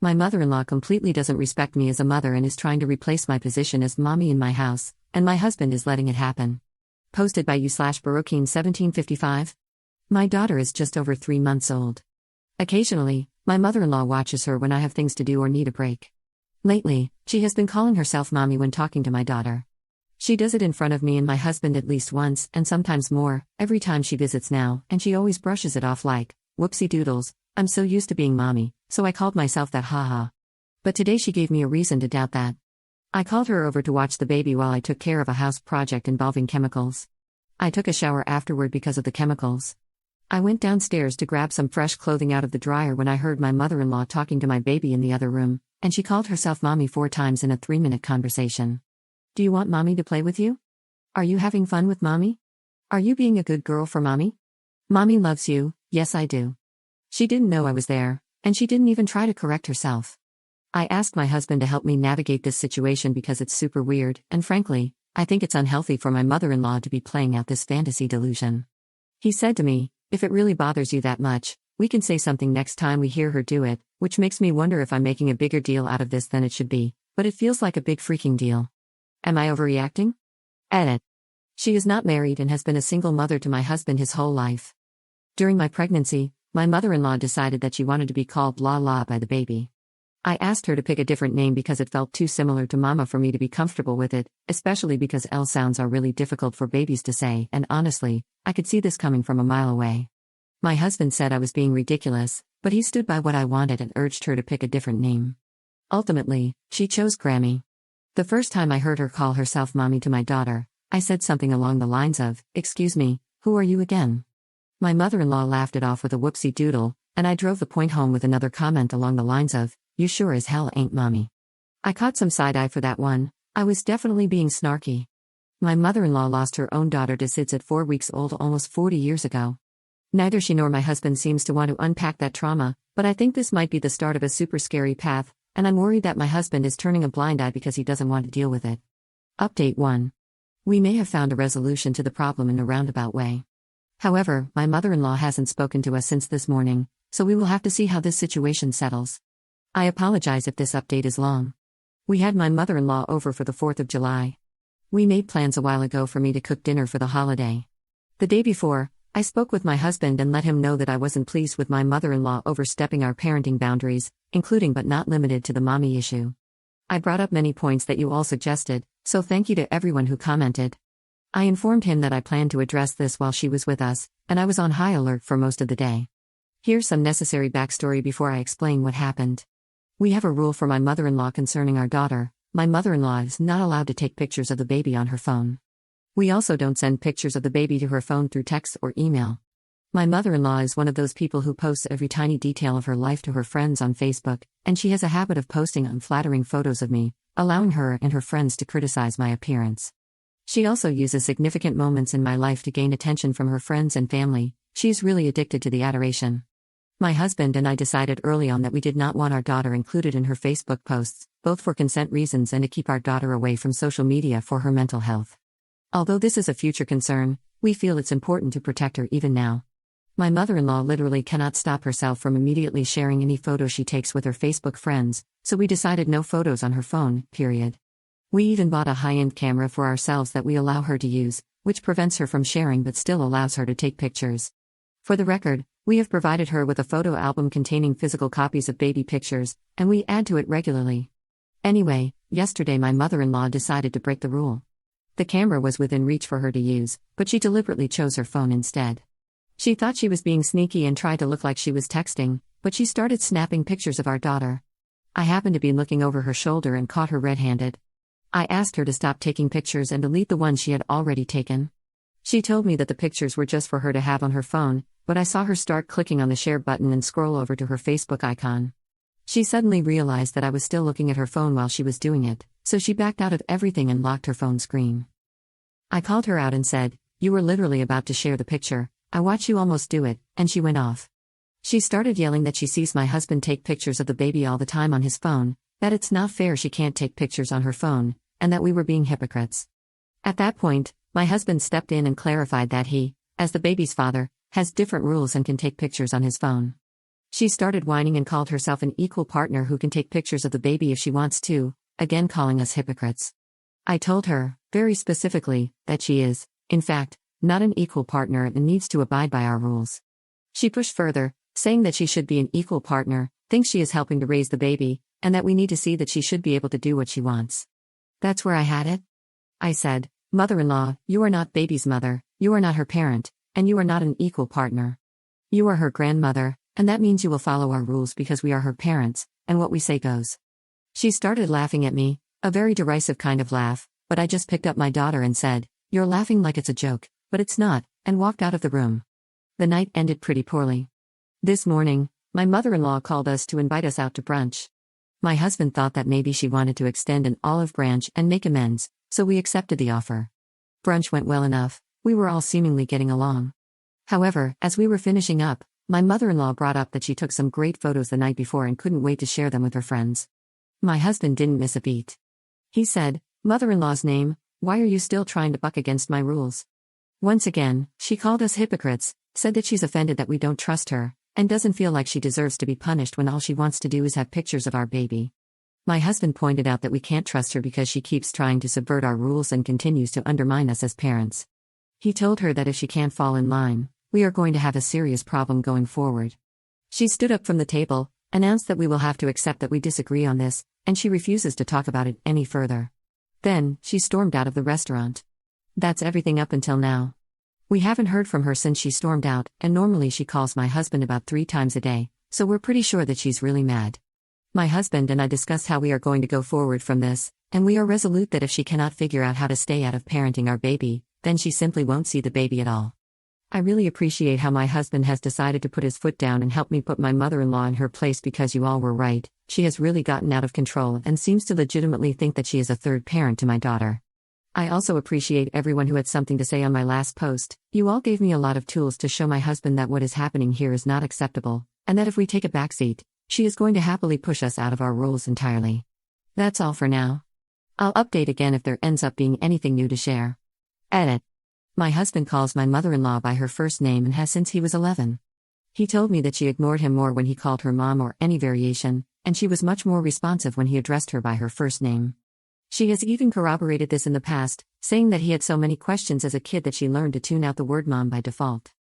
My mother-in-law completely doesn't respect me as a mother and is trying to replace my position as mommy in my house, and my husband is letting it happen. Posted by you/Baroquine 1755. My daughter is just over 3 months old. Occasionally, my mother-in-law watches her when I have things to do or need a break. Lately, she has been calling herself mommy when talking to my daughter. She does it in front of me and my husband at least once, and sometimes more, every time she visits now, and she always brushes it off like, whoopsie doodles, I'm so used to being mommy, so I called myself that, haha. But today she gave me a reason to doubt that. I called her over to watch the baby while I took care of a house project involving chemicals. I took a shower afterward because of the chemicals. I went downstairs to grab some fresh clothing out of the dryer when I heard my mother-in-law talking to my baby in the other room, and she called herself mommy 4 times in a 3-minute conversation. Do you want mommy to play with you? Are you having fun with mommy? Are you being a good girl for mommy? Mommy loves you, yes I do. She didn't know I was there, and she didn't even try to correct herself. I asked my husband to help me navigate this situation because it's super weird, and frankly, I think it's unhealthy for my mother-in-law to be playing out this fantasy delusion. He said to me, if it really bothers you that much, we can say something next time we hear her do it, which makes me wonder if I'm making a bigger deal out of this than it should be, but it feels like a big freaking deal. Am I overreacting? Edit. She is not married and has been a single mother to my husband his whole life. During my pregnancy, my mother-in-law decided that she wanted to be called La La by the baby. I asked her to pick a different name because it felt too similar to Mama for me to be comfortable with it, especially because L sounds are really difficult for babies to say, and honestly, I could see this coming from a mile away. My husband said I was being ridiculous, but he stood by what I wanted and urged her to pick a different name. Ultimately, she chose Grammy. The first time I heard her call herself mommy to my daughter, I said something along the lines of, "Excuse me, who are you again?" My mother-in-law laughed it off with a whoopsie doodle, and I drove the point home with another comment along the lines of, "You sure as hell ain't mommy." I caught some side-eye for that one. I was definitely being snarky. My mother-in-law lost her own daughter to SIDS at 4 weeks old almost 40 years ago. Neither she nor my husband seems to want to unpack that trauma, but I think this might be the start of a super scary path, and I'm worried that my husband is turning a blind eye because he doesn't want to deal with it. Update 1. We may have found a resolution to the problem in a roundabout way. However, my mother-in-law hasn't spoken to us since this morning, so we will have to see how this situation settles. I apologize if this update is long. We had my mother-in-law over for the 4th of July. We made plans a while ago for me to cook dinner for the holiday. The day before, I spoke with my husband and let him know that I wasn't pleased with my mother-in-law overstepping our parenting boundaries, including but not limited to the mommy issue. I brought up many points that you all suggested, so thank you to everyone who commented. I informed him that I planned to address this while she was with us, and I was on high alert for most of the day. Here's some necessary backstory before I explain what happened. We have a rule for my mother-in-law concerning our daughter. My mother-in-law is not allowed to take pictures of the baby on her phone. We also don't send pictures of the baby to her phone through text or email. My mother-in-law is one of those people who posts every tiny detail of her life to her friends on Facebook, and she has a habit of posting unflattering photos of me, allowing her and her friends to criticize my appearance. She also uses significant moments in my life to gain attention from her friends and family. She is really addicted to the adoration. My husband and I decided early on that we did not want our daughter included in her Facebook posts, both for consent reasons and to keep our daughter away from social media for her mental health. Although this is a future concern, we feel it's important to protect her even now. My mother-in-law literally cannot stop herself from immediately sharing any photos she takes with her Facebook friends, so we decided no photos on her phone, period. We even bought a high-end camera for ourselves that we allow her to use, which prevents her from sharing but still allows her to take pictures. For the record, we have provided her with a photo album containing physical copies of baby pictures, and we add to it regularly. Anyway, yesterday my mother-in-law decided to break the rule. The camera was within reach for her to use, but she deliberately chose her phone instead. She thought she was being sneaky and tried to look like she was texting, but she started snapping pictures of our daughter. I happened to be looking over her shoulder and caught her red-handed. I asked her to stop taking pictures and delete the ones she had already taken. She told me that the pictures were just for her to have on her phone, but I saw her start clicking on the share button and scroll over to her Facebook icon. She suddenly realized that I was still looking at her phone while she was doing it, so she backed out of everything and locked her phone screen. I called her out and said, "You were literally about to share the picture, I watched you almost do it," and she went off. She started yelling that she sees my husband take pictures of the baby all the time on his phone, that it's not fair she can't take pictures on her phone, and that we were being hypocrites. At that point, my husband stepped in and clarified that he, as the baby's father, has different rules and can take pictures on his phone. She started whining and called herself an equal partner who can take pictures of the baby if she wants to, again calling us hypocrites. I told her, very specifically, that she is, in fact, not an equal partner and needs to abide by our rules. She pushed further, saying that she should be an equal partner, thinks she is helping to raise the baby, and that we need to see that she should be able to do what she wants. That's where I had it. I said, "Mother-in-law, you are not baby's mother, you are not her parent, and you are not an equal partner. You are her grandmother, and that means you will follow our rules because we are her parents, and what we say goes." She started laughing at me, a very derisive kind of laugh, but I just picked up my daughter and said, "You're laughing like it's a joke, but it's not," and walked out of the room. The night ended pretty poorly. This morning, my mother-in-law called us to invite us out to brunch. My husband thought that maybe she wanted to extend an olive branch and make amends, so we accepted the offer. Brunch went well enough, we were all seemingly getting along. However, as we were finishing up, my mother-in-law brought up that she took some great photos the night before and couldn't wait to share them with her friends. My husband didn't miss a beat. He said, "Mother-in-law's name, why are you still trying to buck against my rules?" Once again, she called us hypocrites, said that she's offended that we don't trust her, and doesn't feel like she deserves to be punished when all she wants to do is have pictures of our baby. My husband pointed out that we can't trust her because she keeps trying to subvert our rules and continues to undermine us as parents. He told her that if she can't fall in line, we are going to have a serious problem going forward. She stood up from the table, announced that we will have to accept that we disagree on this, and she refuses to talk about it any further. Then, she stormed out of the restaurant. That's everything up until now. We haven't heard from her since she stormed out, and normally she calls my husband about 3 times a day, so we're pretty sure that she's really mad. My husband and I discussed how we are going to go forward from this, and we are resolute that if she cannot figure out how to stay out of parenting our baby, then she simply won't see the baby at all. I really appreciate how my husband has decided to put his foot down and help me put my mother-in-law in her place because you all were right, she has really gotten out of control and seems to legitimately think that she is a third parent to my daughter. I also appreciate everyone who had something to say on my last post. You all gave me a lot of tools to show my husband that what is happening here is not acceptable, and that if we take a backseat, she is going to happily push us out of our rules entirely. That's all for now. I'll update again if there ends up being anything new to share. Edit. My husband calls my mother-in-law by her first name and has since he was 11. He told me that she ignored him more when he called her mom or any variation, and she was much more responsive when he addressed her by her first name. She has even corroborated this in the past, saying that he had so many questions as a kid that she learned to tune out the word mom by default.